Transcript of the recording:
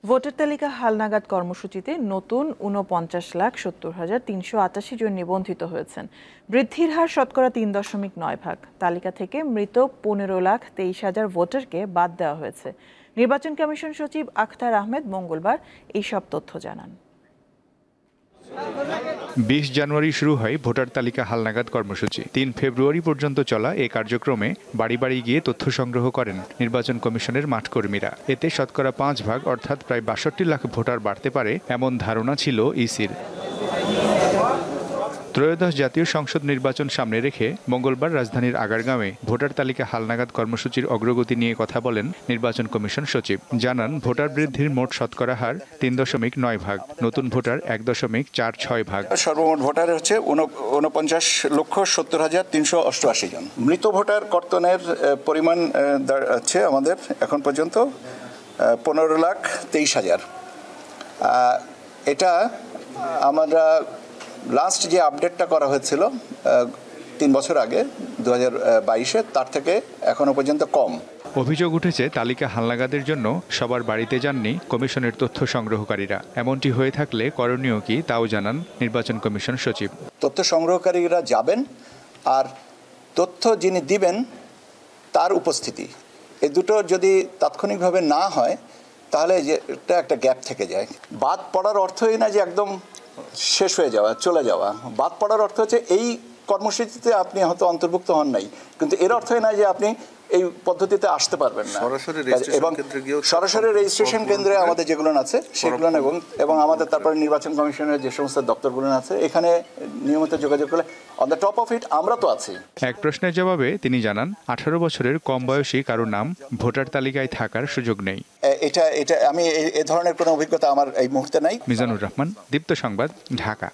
Voter তালিকা হালনাগাদ কর্মসূচিতে নতুন ৪৯,৭০,৩৮৮ জন নিবন্ধিত হয়েছেন। বৃদ্ধির হার শতকরা ৩.৯ ভাগ। তালিকা থেকে মৃত ১৫,২৩,০০০ ভোটারকে বাদ দেওয়া হয়েছে। নির্বাচন কমিশন সচিব আখতার আহমেদ মঙ্গলবার এইসব তথ্য জানান। ২০ জানুয়ারি শুরু হয় ভোটার তালিকা হালনাগাদ কর্মসূচি। ৩ ফেব্রুয়ারি পর্যন্ত চলা এই কার্যক্রমে বাড়ি বাড়ি গিয়ে তথ্য সংগ্রহ করেন নির্বাচন কমিশনের মাঠকর্মীরা। এতে শতকরা ৫ ভাগ অর্থাৎ প্রায় ৬২ লাখ ভোটার বাড়তে পারে এমন ধারণা ছিল ইসির। ত্রয়োদশ জাতীয় সংসদ নির্বাচন সামনে রেখে মঙ্গলবার রাজধানীর আগারগাঁওয়ে ভোটার তালিকা হালনাগাদ কর্মসূচির অগ্রগতি নিয়ে কথা বলেন নির্বাচন কমিশন সচিব। জানান, ভোটার বৃদ্ধির মোট শতকরা হার ৩.৯ ভাগ, নতুন ভোটার ১.৪৬ ভাগ। সর্বমোট ভোটার হচ্ছে ৪৯,৭০,৩৮৮ জন। মৃত ভোটার কর্তনের পরিমাণ হচ্ছে আমাদের এখন পর্যন্ত ১৫,২৩,০০০। এটা আমরা লাস্ট যে আপডেটটা করা হয়েছিল ৩ বছর আগে ২০২২-এ, তার থেকে এখনো পর্যন্ত কম। অভিযোগ উঠেছে, তালিকা হালনাগাদের জন্য সবার বাড়িতে যাননি কমিশনের তথ্য সংগ্রহকারীরা। এমনটি হয়ে থাকলে করণীয় কি, তাও জানান নির্বাচন কমিশন সচিব। তথ্য সংগ্রহকারীরা যাবেন, আর তথ্য যিনি দিবেন তার উপস্থিতি, এ দুটো যদি তাৎক্ষণিকভাবে না হয় তাহলে এটা একটা গ্যাপ থেকে যায়। বাদ পড়ার অর্থই না যে একদম শেষ হয়ে যাওয়া, চলে যাওয়া। বাদ পড়ার অর্থ হচ্ছে এই কর্মসূচিতে আপনি হয়তো অন্তর্ভুক্ত হন নাই, কিন্তু এর অর্থই না যে আপনি এই পদ্ধতিতে আসতে পারবেন না। এবং সরাসরি রেজিস্ট্রেশন কেন্দ্রে আমাদের যেগুলো আছে সেগুলো এবং আমাদের তারপরে নির্বাচন কমিশনের যে সমস্ত দপ্তরগুলো আছে, এখানে নিয়মিত যোগাযোগ করলে on the top of it আমরা তো আছি। এক প্রশ্নের জবাবে তিনি জানান, ১৮ বছরের কম বয়সী কারো নাম ভোটার তালিকায় থাকার সুযোগ নেই। এটা আমি এ ধরনের কোনো অভিজ্ঞতা আমার এই মুহূর্তে নাই। মিজানুর রহমান, দীপ্ত সংবাদ, ঢাকা।